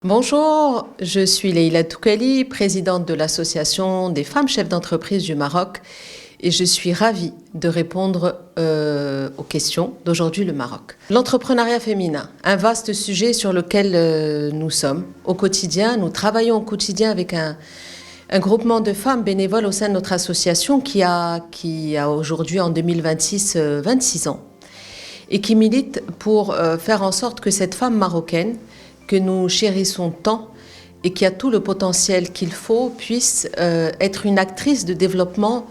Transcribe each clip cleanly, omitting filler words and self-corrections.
Bonjour, je suis Leïla Toukali, présidente de l'Association des femmes chefs d'entreprise du Maroc et je suis ravie de répondre aux questions d'aujourd'hui le Maroc. L'entrepreneuriat féminin, un vaste sujet sur lequel nous sommes au quotidien. Nous travaillons au quotidien avec un groupement de femmes bénévoles au sein de notre association qui a aujourd'hui en 2026 26 ans et qui milite pour faire en sorte que cette femme marocaine que nous chérissons tant et qui a tout le potentiel qu'il faut, puisse être une actrice de développement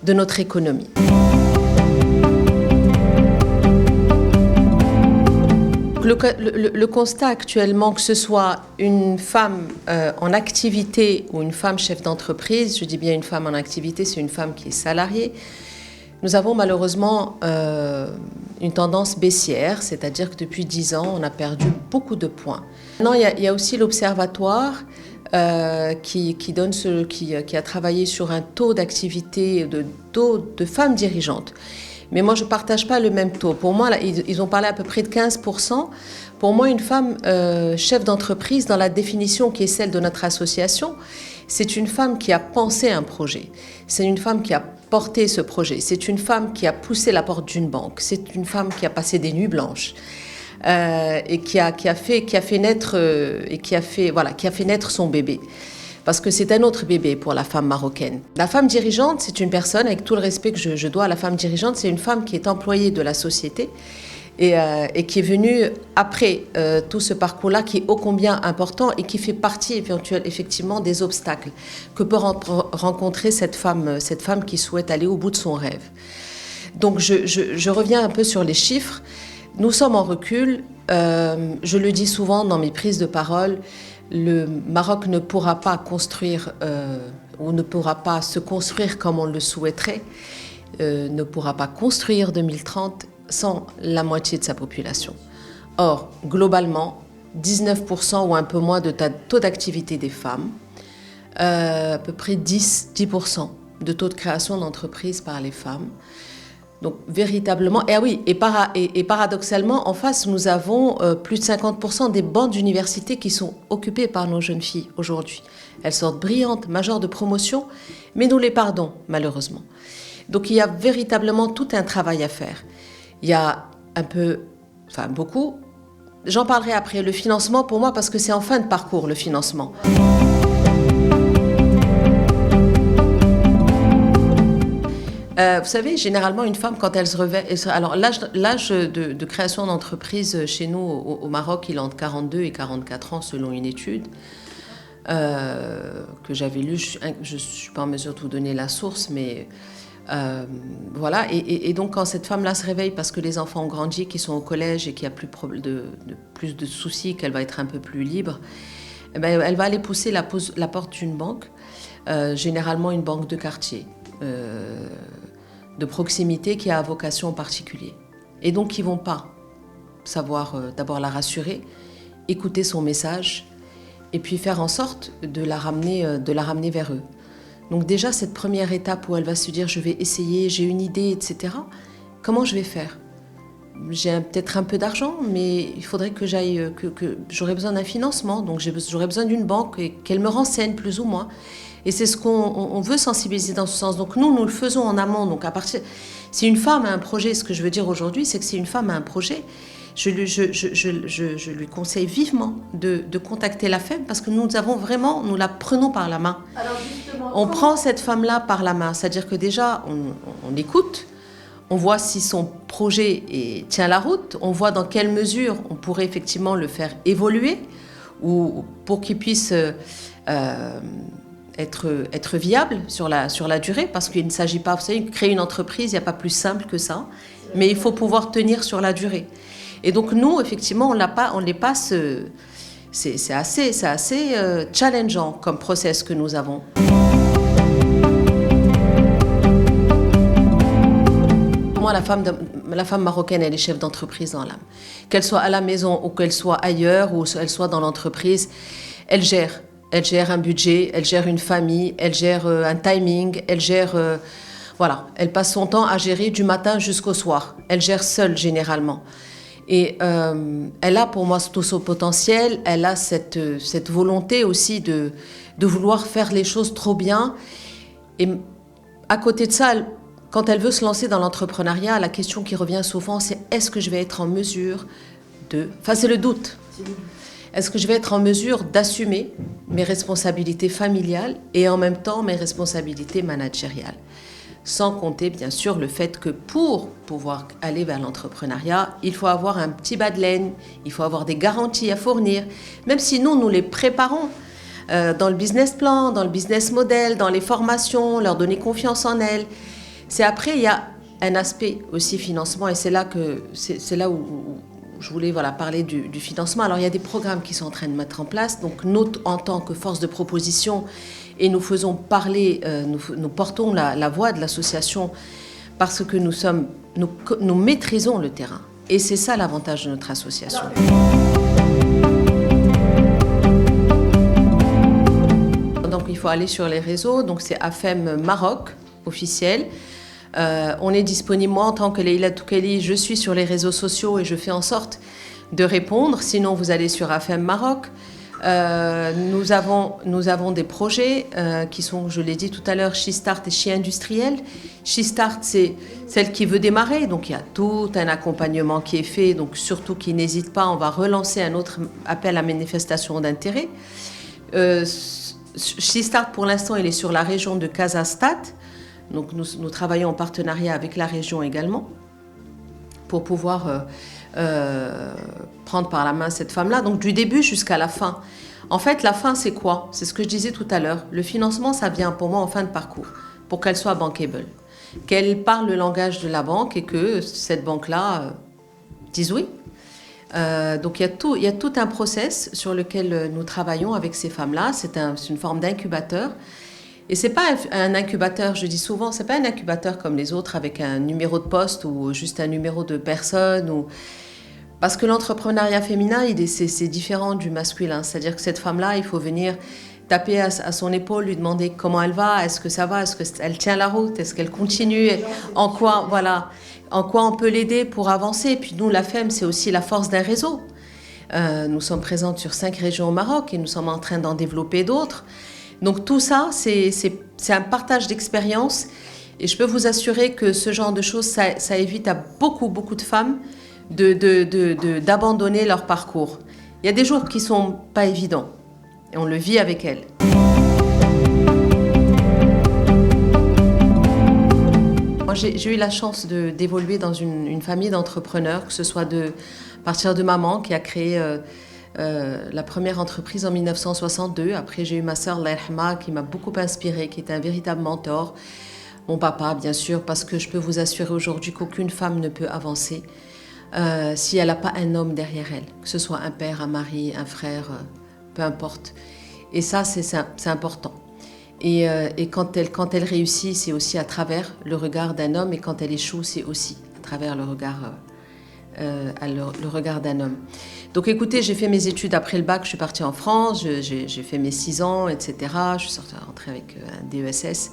de notre économie. Le constat actuellement, que ce soit une femme en activité ou une femme chef d'entreprise, je dis bien une femme en activité, c'est une femme qui est salariée, nous avons malheureusement une tendance baissière, c'est-à-dire que depuis 10 ans, on a perdu beaucoup de points. Maintenant, il y a aussi l'Observatoire qui a travaillé sur un taux d'activité, taux de femmes dirigeantes. Mais moi, je ne partage pas le même taux. Pour moi, là, ils ont parlé à peu près de 15%. Pour moi, une femme chef d'entreprise, dans la définition qui est celle de notre association, c'est une femme qui a pensé un projet. C'est une femme qui a porté ce projet. C'est une femme qui a poussé la porte d'une banque. C'est une femme qui a passé des nuits blanches et qui a fait naître son bébé. Parce que c'est un autre bébé pour la femme marocaine. La femme dirigeante, c'est une personne, avec tout le respect que je dois à la femme dirigeante, c'est une femme qui est employée de la société et qui est venue après tout ce parcours-là qui est ô combien important et qui fait partie effectivement des obstacles que peut rencontrer cette femme qui souhaite aller au bout de son rêve. Donc je reviens un peu sur les chiffres. Nous sommes en recul. Je le dis souvent dans mes prises de parole, le Maroc ne pourra pas construire ou ne pourra pas se construire comme on le souhaiterait, ne pourra pas construire 2030 sans la moitié de sa population. Or, globalement, 19% ou un peu moins de taux d'activité des femmes, à peu près 10% de taux de création d'entreprises par les femmes. Donc véritablement, et paradoxalement, en face, nous avons plus de 50% des bancs d'université qui sont occupés par nos jeunes filles aujourd'hui. Elles sortent brillantes, majeures de promotion, mais nous les pardons, malheureusement. Donc il y a véritablement tout un travail à faire. Il y a beaucoup. J'en parlerai après. Le financement, pour moi, parce que c'est en fin de parcours, le financement. Vous savez, généralement, une femme, quand elle se réveille... Alors, l'âge de création d'entreprise chez nous, au Maroc, il est entre 42 et 44 ans, selon une étude que j'avais lue. Je ne suis pas en mesure de vous donner la source, mais... voilà, et donc quand cette femme-là se réveille parce que les enfants ont grandi, qu'ils sont au collège et qu'il y a plus de soucis, qu'elle va être un peu plus libre, eh bien, elle va aller pousser la porte d'une banque, généralement une banque de quartier, de proximité qui a vocation en particulier. Et donc ils ne vont pas savoir d'abord la rassurer, écouter son message et puis faire en sorte de la ramener vers eux. Donc déjà, cette première étape où elle va se dire « je vais essayer, j'ai une idée, etc. » Comment je vais faire ? J'ai peut-être un peu d'argent, mais il faudrait que j'aurais besoin d'un financement. Donc j'aurais besoin d'une banque et qu'elle me renseigne plus ou moins. Et c'est ce qu'on veut sensibiliser dans ce sens. Donc nous le faisons en amont. Donc si une femme a un projet, ce que je veux dire aujourd'hui, c'est que si une femme a un projet, je lui conseille vivement de contacter la FEM parce que nous la prenons par la main. Alors justement, on prend cette femme-là par la main, c'est-à-dire que déjà, on écoute, on voit si son projet tient la route, on voit dans quelle mesure on pourrait effectivement le faire évoluer ou pour qu'il puisse être viable sur la durée, parce qu'il ne s'agit pas, vous savez, de créer une entreprise, il n'y a pas plus simple que ça, mais il faut pouvoir tenir sur la durée. Et donc nous, effectivement, on les passe, c'est assez challengeant comme process que nous avons. Pour moi, la femme marocaine, elle est chef d'entreprise dans l'âme. Qu'elle soit à la maison ou qu'elle soit ailleurs ou qu'elle soit dans l'entreprise, elle gère. Elle gère un budget, elle gère une famille, elle gère un timing, elle gère... voilà, elle passe son temps à gérer du matin jusqu'au soir. Elle gère seule généralement. Et elle a pour moi tout son potentiel, elle a cette volonté aussi de vouloir faire les choses trop bien. Et à côté de ça, quand elle veut se lancer dans l'entrepreneuriat, la question qui revient souvent, c'est est-ce que je vais être en mesure de... Enfin, c'est le doute. Est-ce que je vais être en mesure d'assumer mes responsabilités familiales et en même temps mes responsabilités managériales? Sans compter, bien sûr, le fait que pour pouvoir aller vers l'entrepreneuriat, il faut avoir un petit bas de laine, il faut avoir des garanties à fournir, même si nous les préparons dans le business plan, dans le business model, dans les formations, leur donner confiance en elles. C'est après, il y a un aspect aussi financement, et c'est là où je voulais parler du financement. Alors, il y a des programmes qui sont en train de mettre en place. Donc, nous, en tant que force de proposition, et nous faisons parler, nous portons la voix de l'association parce que nous maîtrisons le terrain. Et c'est ça l'avantage de notre association. Donc, il faut aller sur les réseaux. Donc, c'est AFEM Maroc, officiel. On est disponible, moi en tant que Leïla Toukeli, je suis sur les réseaux sociaux et je fais en sorte de répondre. Sinon, vous allez sur AFEM Maroc. Nous avons des projets qui sont, je l'ai dit tout à l'heure, She Start et She Industriel. She Start, c'est celle qui veut démarrer, donc il y a tout un accompagnement qui est fait, donc surtout qui n'hésite pas, on va relancer un autre appel à manifestation d'intérêt. She Start, pour l'instant, il est sur la région de Casastat. Donc nous travaillons en partenariat avec la région également pour pouvoir prendre par la main cette femme-là. Donc du début jusqu'à la fin. En fait, la fin, c'est quoi? C'est ce que je disais tout à l'heure. Le financement, ça vient pour moi en fin de parcours, pour qu'elle soit bankable, qu'elle parle le langage de la banque et que cette banque-là dise oui. Donc il y a tout un process sur lequel nous travaillons avec ces femmes-là. C'est une forme d'incubateur. Et c'est pas un incubateur, je dis souvent, c'est pas un incubateur comme les autres avec un numéro de poste ou juste un numéro de personne. Parce que l'entrepreneuriat féminin, c'est différent du masculin. C'est-à-dire que cette femme-là, il faut venir taper à son épaule, lui demander comment elle va, est-ce que ça va, est-ce qu'elle tient la route, est-ce qu'elle continue, en quoi on peut l'aider pour avancer. Et puis nous, la FEM, c'est aussi la force d'un réseau. Nous sommes présentes sur 5 régions au Maroc et nous sommes en train d'en développer d'autres. Donc tout ça, c'est un partage d'expérience et je peux vous assurer que ce genre de choses, ça évite à beaucoup de femmes d'abandonner leur parcours. Il y a des jours qui ne sont pas évidents et on le vit avec elles. Moi, j'ai eu la chance d'évoluer dans une famille d'entrepreneurs, que ce soit à partir de maman qui a créé... la première entreprise en 1962. Après, j'ai eu ma sœur, Allah yarhamha, qui m'a beaucoup inspirée, qui est un véritable mentor. Mon papa, bien sûr, parce que je peux vous assurer aujourd'hui qu'aucune femme ne peut avancer si elle n'a pas un homme derrière elle, que ce soit un père, un mari, un frère, peu importe. Et ça, c'est important. Et quand elle réussit, c'est aussi à travers le regard d'un homme, et quand elle échoue, c'est aussi à travers le regard d'un homme. Donc écoutez, j'ai fait mes études après le bac, je suis partie en France, j'ai fait mes 6 ans, etc. Je suis rentrée avec un DESS.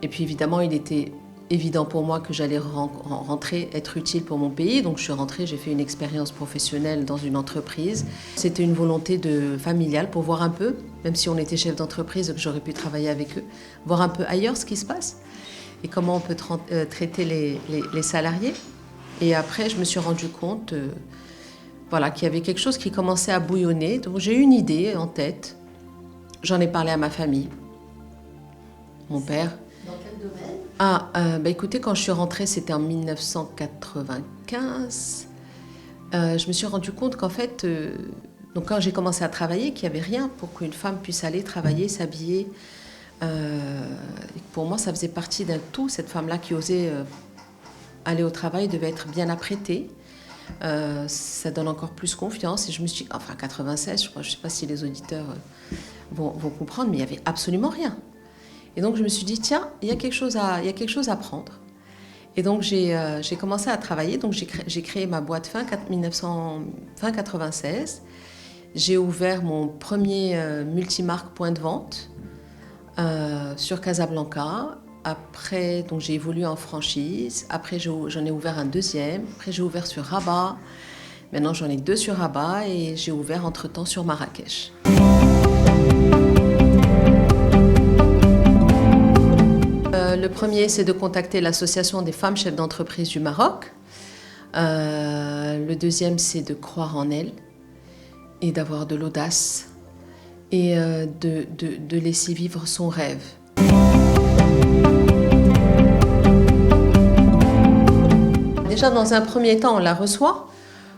Et puis évidemment, il était évident pour moi que j'allais rentrer, être utile pour mon pays. Donc je suis rentrée, j'ai fait une expérience professionnelle dans une entreprise. C'était une volonté familiale pour voir un peu, même si on était chef d'entreprise, que j'aurais pu travailler avec eux, voir un peu ailleurs ce qui se passe et comment on peut traiter les salariés. Et après, je me suis rendu compte qu'il y avait quelque chose qui commençait à bouillonner. Donc j'ai eu une idée en tête. J'en ai parlé à ma famille, mon père. Dans quel domaine? Écoutez, quand je suis rentrée, c'était en 1995. Je me suis rendu compte qu'en fait, donc quand j'ai commencé à travailler, qu'il n'y avait rien pour qu'une femme puisse aller travailler, s'habiller. Pour moi, ça faisait partie d'un tout. Cette femme-là qui osait... aller au travail devait être bien apprêtée. Ça donne encore plus confiance. Et je me suis dit, 96, je crois, je ne sais pas si les auditeurs vont comprendre, mais il n'y avait absolument rien. Et donc je me suis dit, tiens, il y a quelque chose à prendre. Et donc j'ai commencé à travailler. Donc j'ai créé ma boîte fin 96. J'ai ouvert mon premier multimarque point de vente sur Casablanca. Après, donc j'ai évolué en franchise. Après, j'en ai ouvert un deuxième. Après, j'ai ouvert sur Rabat. Maintenant, j'en ai 2 sur Rabat et j'ai ouvert entre-temps sur Marrakech. Le premier, c'est de contacter l'Association des femmes chefs d'entreprise du Maroc. Le deuxième, c'est de croire en elles et d'avoir de l'audace et de laisser vivre son rêve. Déjà, dans un premier temps, on la reçoit,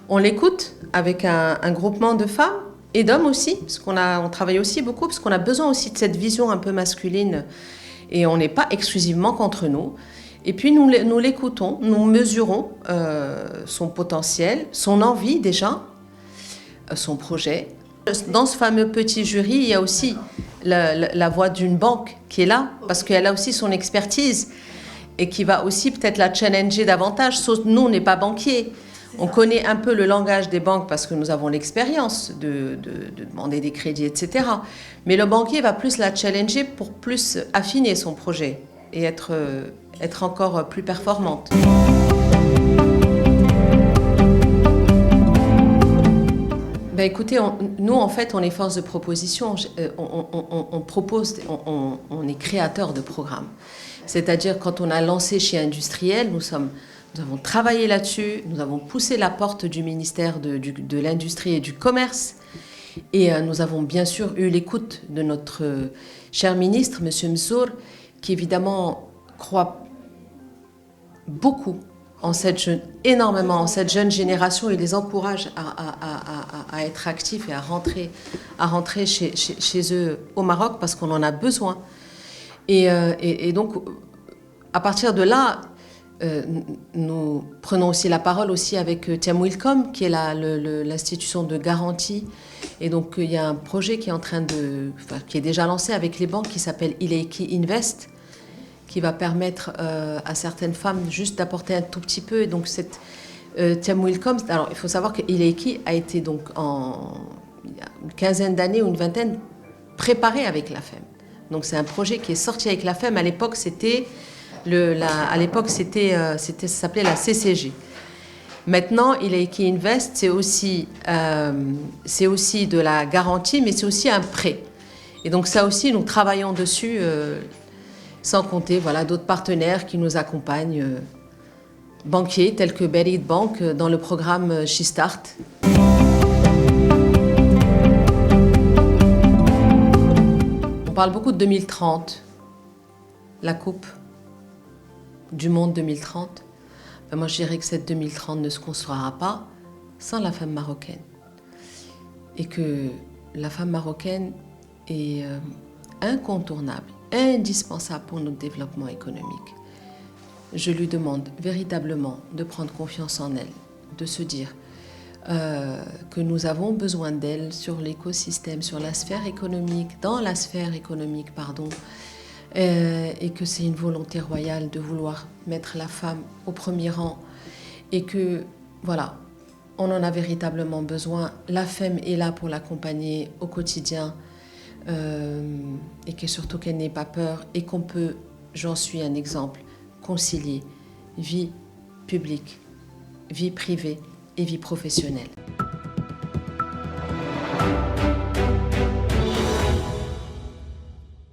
on l'écoute avec un groupement de femmes et d'hommes aussi, parce on travaille aussi beaucoup, parce qu'on a besoin aussi de cette vision un peu masculine et on n'est pas exclusivement contre nous. Et puis nous l'écoutons, nous mesurons son potentiel, son envie déjà, son projet. Dans ce fameux petit jury, il y a aussi la voix d'une banque qui est là, parce qu'elle a aussi son expertise et qui va aussi peut-être la challenger davantage. Sauf nous, on n'est pas banquiers. On connaît un peu le langage des banques parce que nous avons l'expérience de demander des crédits, etc. Mais le banquier va plus la challenger pour plus affiner son projet et être encore plus performante. Ben écoutez, nous en fait on est force de proposition, on propose, on est créateur de programmes. C'est-à-dire quand on a lancé chez Industriel, nous avons travaillé là-dessus, nous avons poussé la porte du ministère de l'Industrie et du Commerce et nous avons bien sûr eu l'écoute de notre cher ministre, M. Mzour, qui évidemment croit beaucoup énormément en cette jeune génération et les encourage à être actifs et à rentrer chez eux au Maroc parce qu'on en a besoin. Et donc, à partir de là, nous prenons aussi la parole aussi avec Tiamouilcom, qui est l'institution de garantie. Et donc, il y a un projet qui est déjà lancé avec les banques qui s'appelle Ileiki Invest, qui va permettre à certaines femmes juste d'apporter un tout petit peu. Et donc, Tiamouilcom, alors il faut savoir que Ileiki a été donc il y a une quinzaine d'années ou une vingtaine préparé avec la FEM. Donc, c'est un projet qui est sorti avec la FEM. À l'époque, ça s'appelait la CCG. Maintenant, Ileiki Invest, c'est aussi de la garantie, mais c'est aussi un prêt. Et donc, ça aussi, nous travaillons dessus. Sans compter d'autres partenaires qui nous accompagnent, banquiers tels que Berid Bank dans le programme She Start. On parle beaucoup de 2030, la Coupe du Monde 2030. Moi, je dirais que cette 2030 ne se construira pas sans la femme marocaine. Et que la femme marocaine est incontournable, indispensable pour notre développement économique. Je lui demande véritablement de prendre confiance en elle, de se dire que nous avons besoin d'elle sur l'écosystème, sur la sphère économique, dans la sphère économique, et que c'est une volonté royale de vouloir mettre la femme au premier rang et que, on en a véritablement besoin. La femme est là pour l'accompagner au quotidien. Et que surtout qu'elle n'ait pas peur et qu'on peut, j'en suis un exemple, concilier vie publique, vie privée et vie professionnelle.